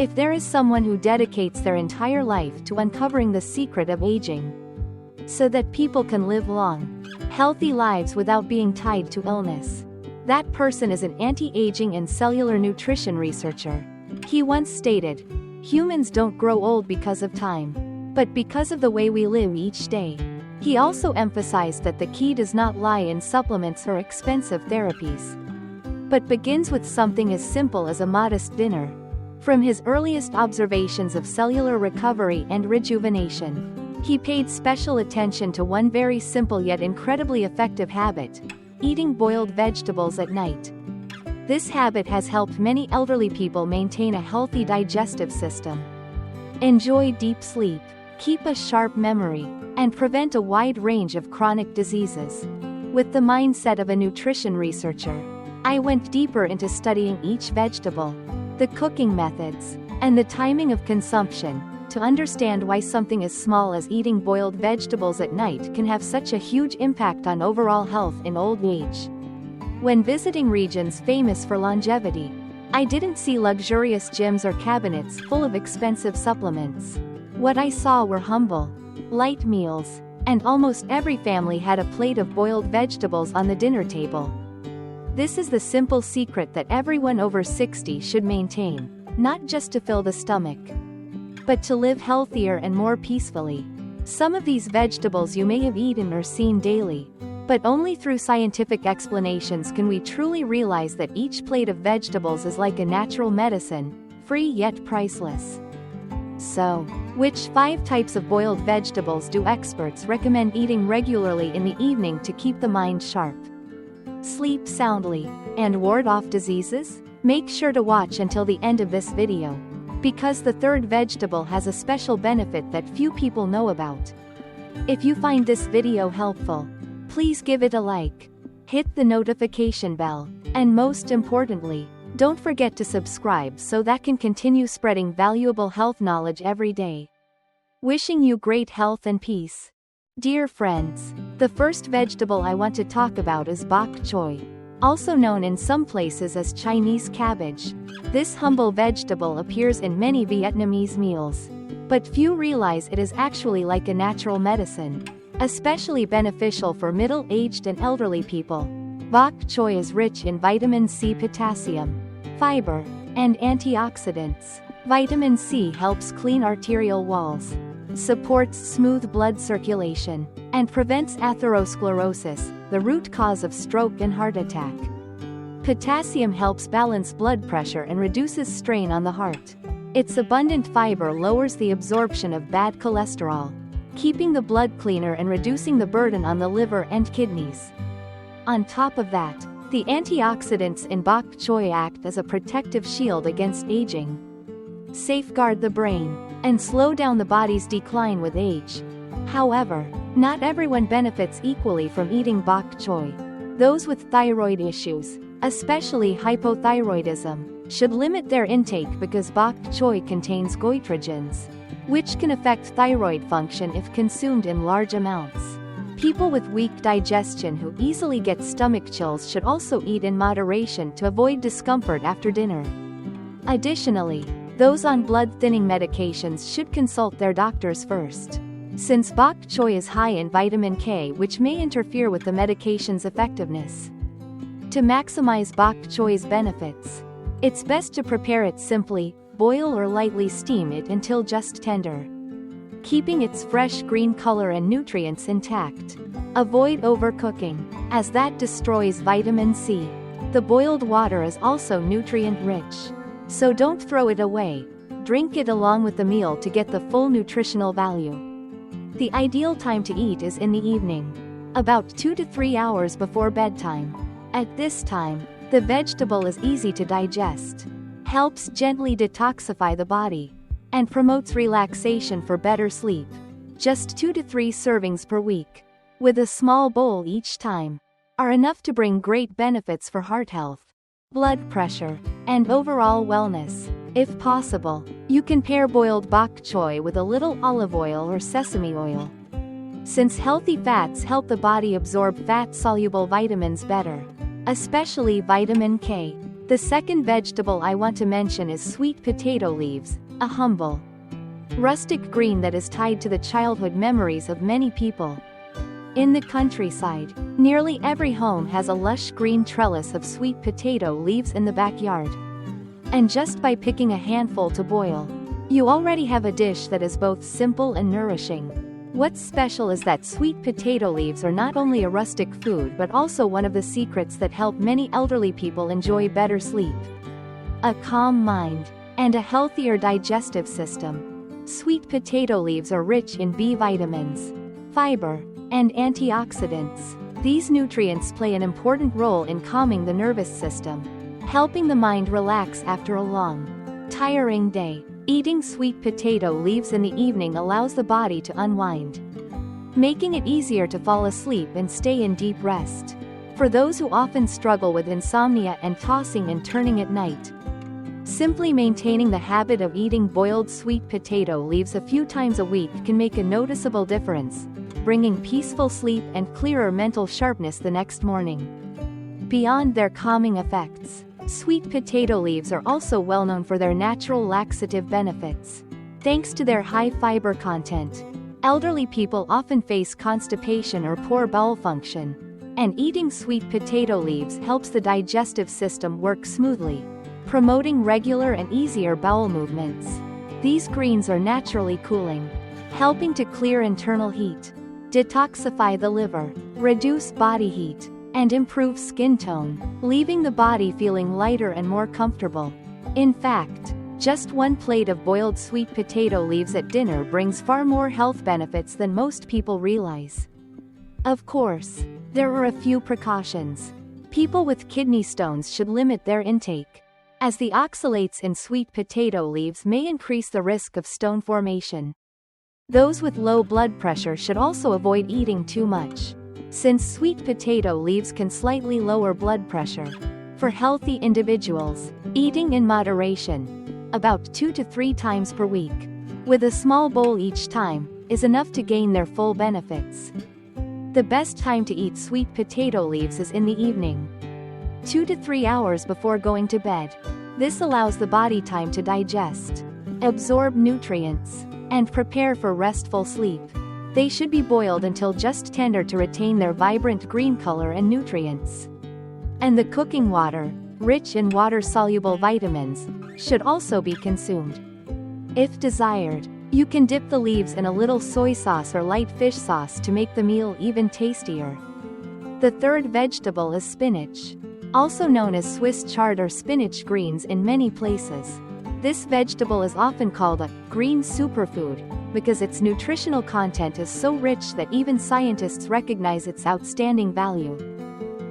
If there is someone who dedicates their entire life to uncovering the secret of aging, so that people can live long, healthy lives without being tied to illness, that person is an anti-aging and cellular nutrition researcher. He once stated, "Humans don't grow old because of time, but because of the way we live each day." He also emphasized that the key does not lie in supplements or expensive therapies, but begins with something as simple as a modest dinner. From his earliest observations of cellular recovery and rejuvenation, he paid special attention to one very simple yet incredibly effective habit: eating boiled vegetables at night. This habit has helped many elderly people maintain a healthy digestive system, enjoy deep sleep, keep a sharp memory, and prevent a wide range of chronic diseases. With the mindset of a nutrition researcher, I went deeper into studying each vegetable, the cooking methods, and the timing of consumption, to understand why something as small as eating boiled vegetables at night can have such a huge impact on overall health in old age. When visiting regions famous for longevity, I didn't see luxurious gyms or cabinets full of expensive supplements. What I saw were humble, light meals, and almost every family had a plate of boiled vegetables on the dinner table. This is the simple secret that everyone over 60 should maintain, not just to fill the stomach, but to live healthier and more peacefully. Some of these vegetables you may have eaten or seen daily, but only through scientific explanations can we truly realize that each plate of vegetables is like a natural medicine, free yet priceless. So, which 5 types of boiled vegetables do experts recommend eating regularly in the evening to keep the mind sharp, sleep soundly, and ward off diseases? Make sure to watch until the end of this video, because the third vegetable has a special benefit that few people know about. If you find this video helpful, please give it a like, hit the notification bell, and most importantly, don't forget to subscribe so that can continue spreading valuable health knowledge every day. Wishing you great health and peace. Dear friends, the first vegetable I want to talk about is bok choy, also known in some places as Chinese cabbage. This humble vegetable appears in many Vietnamese meals, but few realize it is actually like a natural medicine, especially beneficial for middle-aged and elderly people. Bok choy is rich in vitamin C, potassium, fiber, and antioxidants. Vitamin C helps clean arterial walls, supports smooth blood circulation, and prevents atherosclerosis, the root cause of stroke and heart attack. Potassium helps balance blood pressure and reduces strain on the heart. Its abundant fiber lowers the absorption of bad cholesterol, keeping the blood cleaner and reducing the burden on the liver and kidneys. On top of that, the antioxidants in bok choy act as a protective shield against aging, safeguard the brain, and slow down the body's decline with age. However, not everyone benefits equally from eating bok choy. Those with thyroid issues, especially hypothyroidism, should limit their intake because bok choy contains goitrogens, which can affect thyroid function if consumed in large amounts. People with weak digestion who easily get stomach chills should also eat in moderation to avoid discomfort after dinner. Additionally, those on blood-thinning medications should consult their doctors first, since bok choy is high in vitamin K, which may interfere with the medication's effectiveness. To maximize bok choy's benefits, it's best to prepare it simply, boil or lightly steam it until just tender, keeping its fresh green color and nutrients intact. Avoid overcooking, as that destroys vitamin C. The boiled water is also nutrient-rich, so don't throw it away. Drink it along with the meal to get the full nutritional value. The ideal time to eat is in the evening, about 2 to 3 hours before bedtime. At this time, the vegetable is easy to digest, helps gently detoxify the body, and promotes relaxation for better sleep. Just 2 to 3 servings per week, with a small bowl each time, are enough to bring great benefits for heart health, blood pressure, and overall wellness. If possible, you can pair boiled bok choy with a little olive oil or sesame oil, since healthy fats help the body absorb fat-soluble vitamins better, especially vitamin K. The second vegetable I want to mention is sweet potato leaves, a humble, rustic green that is tied to the childhood memories of many people. In the countryside, nearly every home has a lush green trellis of sweet potato leaves in the backyard. And just by picking a handful to boil, you already have a dish that is both simple and nourishing. What's special is that sweet potato leaves are not only a rustic food but also one of the secrets that help many elderly people enjoy better sleep, a calm mind, and a healthier digestive system. Sweet potato leaves are rich in B vitamins, fiber, and antioxidants. These nutrients play an important role in calming the nervous system, helping the mind relax after a long, tiring day. Eating sweet potato leaves in the evening allows the body to unwind, making it easier to fall asleep and stay in deep rest. For those who often struggle with insomnia and tossing and turning at night, simply maintaining the habit of eating boiled sweet potato leaves a few times a week can make a noticeable difference, bringing peaceful sleep and clearer mental sharpness the next morning. Beyond their calming effects, sweet potato leaves are also well known for their natural laxative benefits. Thanks to their high fiber content, elderly people often face constipation or poor bowel function, and eating sweet potato leaves helps the digestive system work smoothly, promoting regular and easier bowel movements. These greens are naturally cooling, helping to clear internal heat, detoxify the liver, reduce body heat, and improve skin tone, leaving the body feeling lighter and more comfortable. In fact, just one plate of boiled sweet potato leaves at dinner brings far more health benefits than most people realize. Of course, there are a few precautions. People with kidney stones should limit their intake, as the oxalates in sweet potato leaves may increase the risk of stone formation. Those with low blood pressure should also avoid eating too much, since sweet potato leaves can slightly lower blood pressure. For healthy individuals, eating in moderation, about 2 to 3 times per week, with a small bowl each time, is enough to gain their full benefits. The best time to eat sweet potato leaves is in the evening, 2 to 3 hours before going to bed. This allows the body time to digest, absorb nutrients, and prepare for restful sleep. They should be boiled until just tender to retain their vibrant green color and nutrients. And the cooking water, rich in water-soluble vitamins, should also be consumed. If desired, you can dip the leaves in a little soy sauce or light fish sauce to make the meal even tastier. The third vegetable is spinach, also known as Swiss chard or spinach greens in many places. This vegetable is often called a green superfood, because its nutritional content is so rich that even scientists recognize its outstanding value.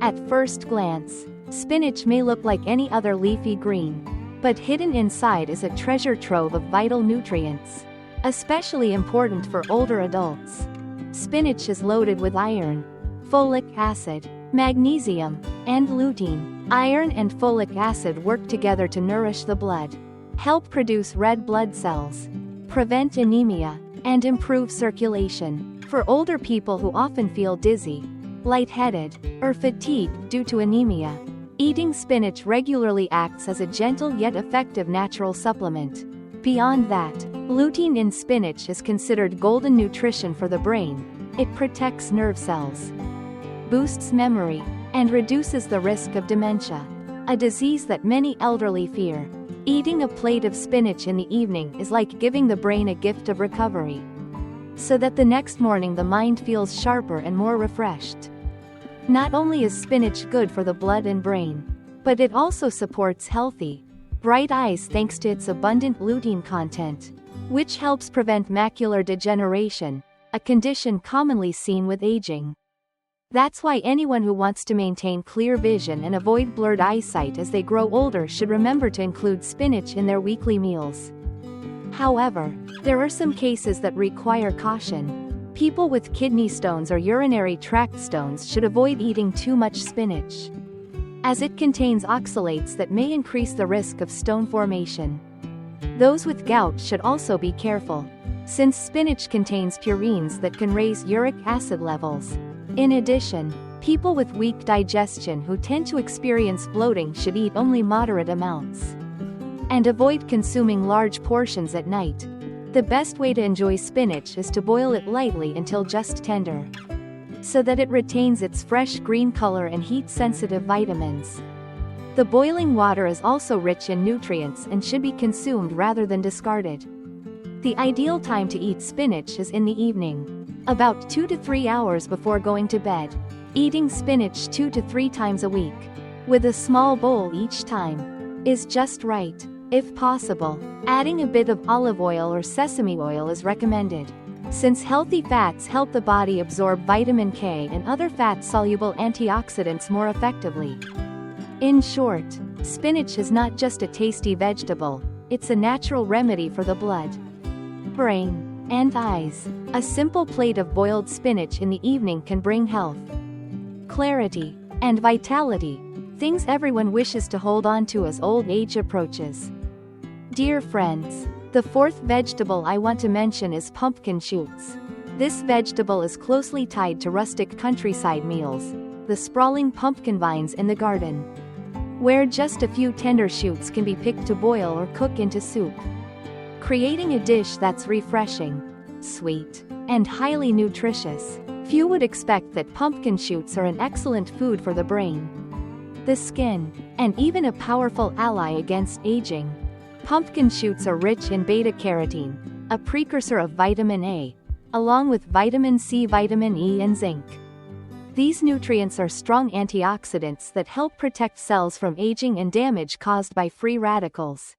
At first glance, spinach may look like any other leafy green, but hidden inside is a treasure trove of vital nutrients, especially important for older adults. Spinach is loaded with iron, folic acid, magnesium, and lutein. Iron and folic acid work together to nourish the blood, help produce red blood cells, prevent anemia, and improve circulation. For older people who often feel dizzy, lightheaded, or fatigued due to anemia, eating spinach regularly acts as a gentle yet effective natural supplement. Beyond that, lutein in spinach is considered golden nutrition for the brain. It protects nerve cells, boosts memory, and reduces the risk of dementia, a disease that many elderly fear. Eating a plate of spinach in the evening is like giving the brain a gift of recovery, so that the next morning the mind feels sharper and more refreshed. Not only is spinach good for the blood and brain, but it also supports healthy, bright eyes thanks to its abundant lutein content, which helps prevent macular degeneration, a condition commonly seen with aging. That's why anyone who wants to maintain clear vision and avoid blurred eyesight as they grow older should remember to include spinach in their weekly meals. However, there are some cases that require caution. People with kidney stones or urinary tract stones should avoid eating too much spinach, as it contains oxalates that may increase the risk of stone formation. Those with gout should also be careful, since spinach contains purines that can raise uric acid levels. In addition, People with weak digestion who tend to experience bloating should eat only moderate amounts. And avoid consuming large portions at night. The best way to enjoy spinach is to boil it lightly until just tender, so that it retains its fresh green color and heat-sensitive vitamins. The boiling water is also rich in nutrients and should be consumed rather than discarded. The ideal time to eat spinach is in the evening, about 2 to 3 hours before going to bed. Eating spinach 2 to 3 times a week, with a small bowl each time, is just right. If possible, adding a bit of olive oil or sesame oil is recommended, since healthy fats help the body absorb vitamin K and other fat-soluble antioxidants more effectively. In short, spinach is not just a tasty vegetable, it's a natural remedy for the blood, brain, and eyes. A simple plate of boiled spinach in the evening can bring health, clarity, and vitality, things everyone wishes to hold on to as old age approaches. Dear friends, the fourth vegetable I want to mention is pumpkin shoots. This vegetable is closely tied to rustic countryside meals, the sprawling pumpkin vines in the garden, where just a few tender shoots can be picked to boil or cook into soup, creating a dish that's refreshing, sweet, and highly nutritious. Few would expect that pumpkin shoots are an excellent food for the brain, the skin, and even a powerful ally against aging. Pumpkin shoots are rich in beta-carotene, a precursor of vitamin A, along with vitamin C, vitamin E, and zinc. These nutrients are strong antioxidants that help protect cells from aging and damage caused by free radicals.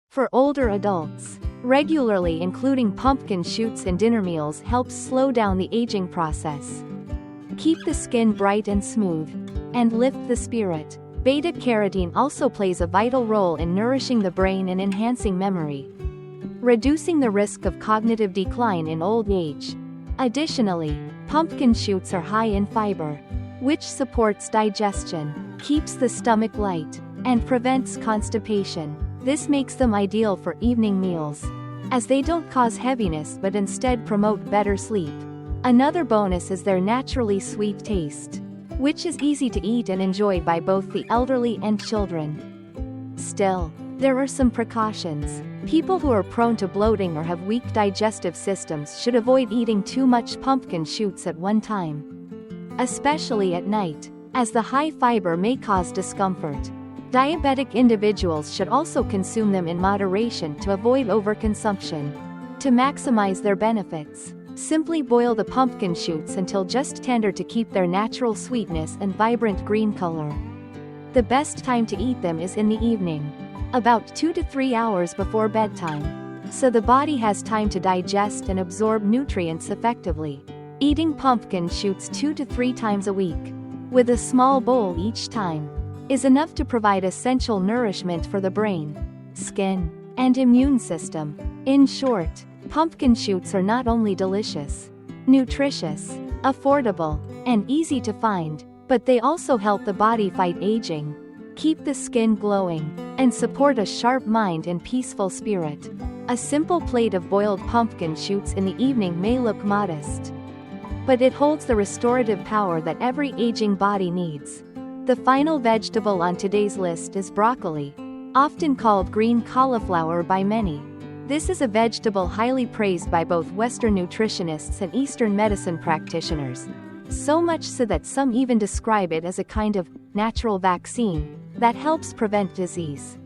For older adults, regularly including pumpkin shoots in dinner meals helps slow down the aging process, keep the skin bright and smooth, and lift the spirit. Beta-carotene also plays a vital role in nourishing the brain and enhancing memory, reducing the risk of cognitive decline in old age. Additionally, pumpkin shoots are high in fiber, which supports digestion, keeps the stomach light, and prevents constipation. This makes them ideal for evening meals, as they don't cause heaviness but instead promote better sleep. Another bonus is their naturally sweet taste, which is easy to eat and enjoyed by both the elderly and children. Still, there are some precautions. People who are prone to bloating or have weak digestive systems should avoid eating too much pumpkin shoots at one time, especially at night, as the high fiber may cause discomfort. Diabetic individuals should also consume them in moderation to avoid overconsumption. To maximize their benefits, simply boil the pumpkin shoots until just tender to keep their natural sweetness and vibrant green color. The best time to eat them is in the evening, about 2 to 3 hours before bedtime, so the body has time to digest and absorb nutrients effectively. Eating pumpkin shoots 2 to 3 times a week, with a small bowl each time, is enough to provide essential nourishment for the brain, skin, and immune system. In short, pumpkin shoots are not only delicious, nutritious, affordable, and easy to find, but they also help the body fight aging, keep the skin glowing, and support a sharp mind and peaceful spirit. A simple plate of boiled pumpkin shoots in the evening may look modest, but it holds the restorative power that every aging body needs. The final vegetable on today's list is broccoli, often called green cauliflower by many. This is a vegetable highly praised by both Western nutritionists and Eastern medicine practitioners, so much so that some even describe it as a kind of natural vaccine that helps prevent disease.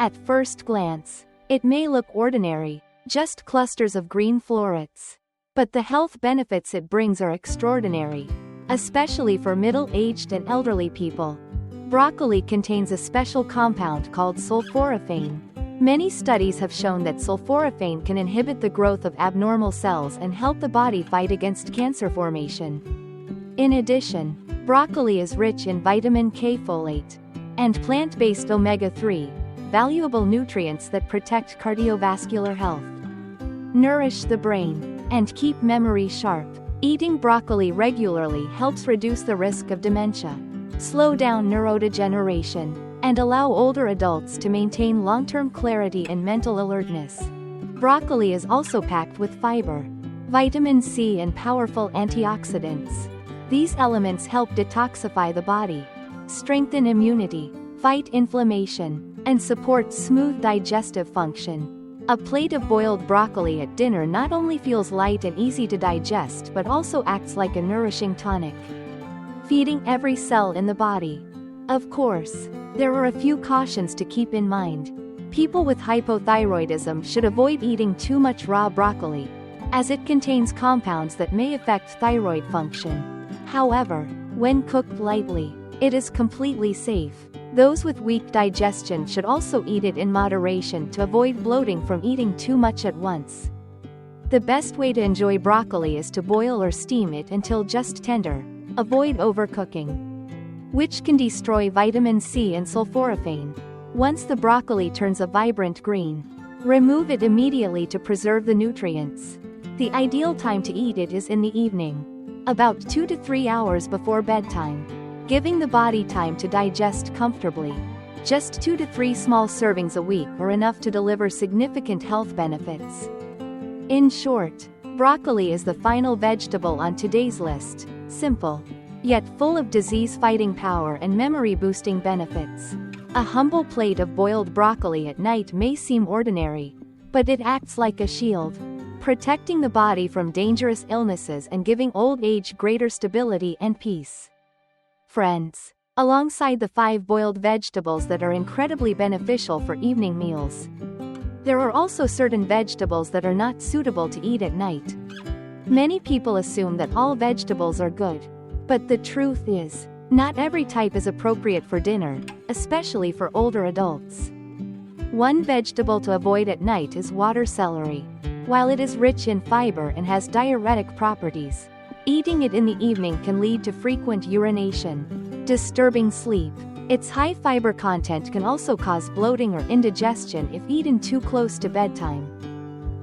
At first glance, it may look ordinary, just clusters of green florets, but the health benefits it brings are extraordinary, especially for middle-aged and elderly people. Broccoli contains a special compound called sulforaphane. Many studies have shown that sulforaphane can inhibit the growth of abnormal cells and help the body fight against cancer formation. In addition, broccoli is rich in vitamin K, folate, and plant-based omega-3, valuable nutrients that protect cardiovascular health, nourish the brain, and keep memory sharp. Eating broccoli regularly helps reduce the risk of dementia, slow down neurodegeneration, and allow older adults to maintain long-term clarity and mental alertness. Broccoli is also packed with fiber, vitamin C, and powerful antioxidants, These elements help detoxify the body, strengthen immunity, fight inflammation, and support smooth digestive function. A plate of boiled broccoli at dinner not only feels light and easy to digest but also acts like a nourishing tonic, feeding every cell in the body. Of course, there are a few cautions to keep in mind. People with hypothyroidism should avoid eating too much raw broccoli, as it contains compounds that may affect thyroid function. However, when cooked lightly, it is completely safe. Those with weak digestion should also eat it in moderation to avoid bloating from eating too much at once. The best way to enjoy broccoli is to boil or steam it until just tender. Avoid overcooking, which can destroy vitamin C and sulforaphane. Once the broccoli turns a vibrant green, remove it immediately to preserve the nutrients. The ideal time to eat it is in the evening, about 2 to 3 hours before bedtime, giving the body time to digest comfortably. Just 2 to 3 small servings a week are enough to deliver significant health benefits. In short, broccoli is the final vegetable on today's list, simple, yet full of disease-fighting power and memory-boosting benefits. A humble plate of boiled broccoli at night may seem ordinary, but it acts like a shield, protecting the body from dangerous illnesses and giving old age greater stability and peace. Friends, alongside the 5 boiled vegetables that are incredibly beneficial for evening meals, there are also certain vegetables that are not suitable to eat at night. Many people assume that all vegetables are good, but the truth is, not every type is appropriate for dinner, especially for older adults. One vegetable to avoid at night is water celery. While it is rich in fiber and has diuretic properties, eating it in the evening can lead to frequent urination, disturbing sleep. Its high fiber content can also cause bloating or indigestion if eaten too close to bedtime.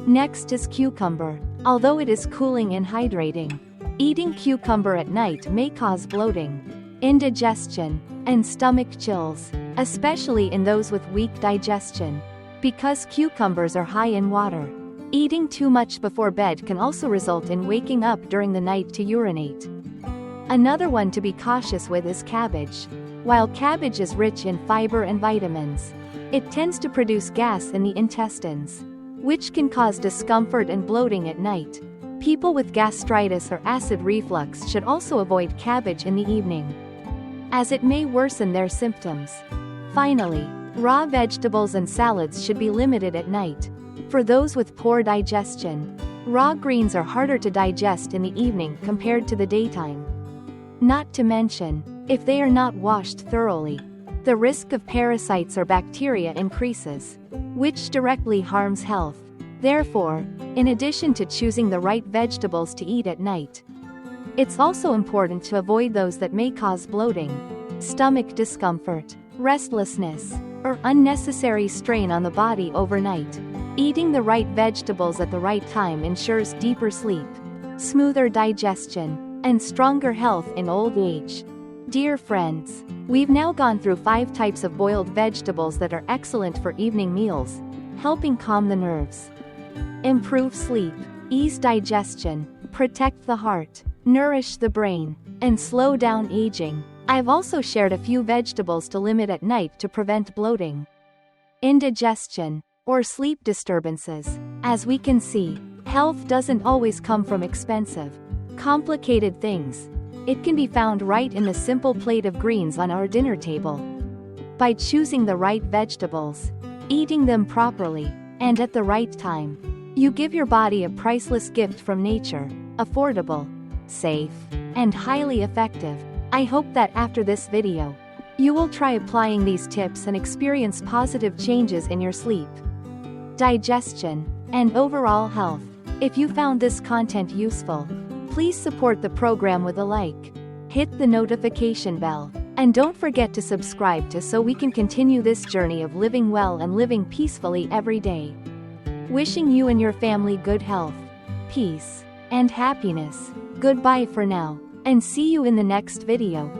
Next is cucumber. Although it is cooling and hydrating, eating cucumber at night may cause bloating, indigestion, and stomach chills, especially in those with weak digestion. Because cucumbers are high in water, eating too much before bed can also result in waking up during the night to urinate. Another one to be cautious with is cabbage. While cabbage is rich in fiber and vitamins, it tends to produce gas in the intestines, which can cause discomfort and bloating at night. People with gastritis or acid reflux should also avoid cabbage in the evening, as it may worsen their symptoms. Finally, raw vegetables and salads should be limited at night. For those with poor digestion, raw greens are harder to digest in the evening compared to the daytime. Not to mention, if they are not washed thoroughly, the risk of parasites or bacteria increases, which directly harms health. Therefore, in addition to choosing the right vegetables to eat at night, it's also important to avoid those that may cause bloating, stomach discomfort, restlessness, or unnecessary strain on the body overnight. Eating the right vegetables at the right time ensures deeper sleep, smoother digestion, and stronger health in old age. Dear friends, we've now gone through 5 types of boiled vegetables that are excellent for evening meals, helping calm the nerves, improve sleep, ease digestion, protect the heart, nourish the brain, and slow down aging. I've also shared a few vegetables to limit at night to prevent bloating, indigestion, or sleep disturbances. As we can see, health doesn't always come from expensive, complicated things. It can be found right in the simple plate of greens on our dinner table. By choosing the right vegetables, eating them properly, and at the right time, you give your body a priceless gift from nature, affordable, safe, and highly effective. I hope that after this video, you will try applying these tips and experience positive changes in your sleep, digestion, and overall health. If you found this content useful, please support the program with a like, hit the notification bell, and don't forget to subscribe so we can continue this journey of living well and living peacefully every day. Wishing you and your family good health, peace, and happiness. Goodbye for now, and see you in the next video.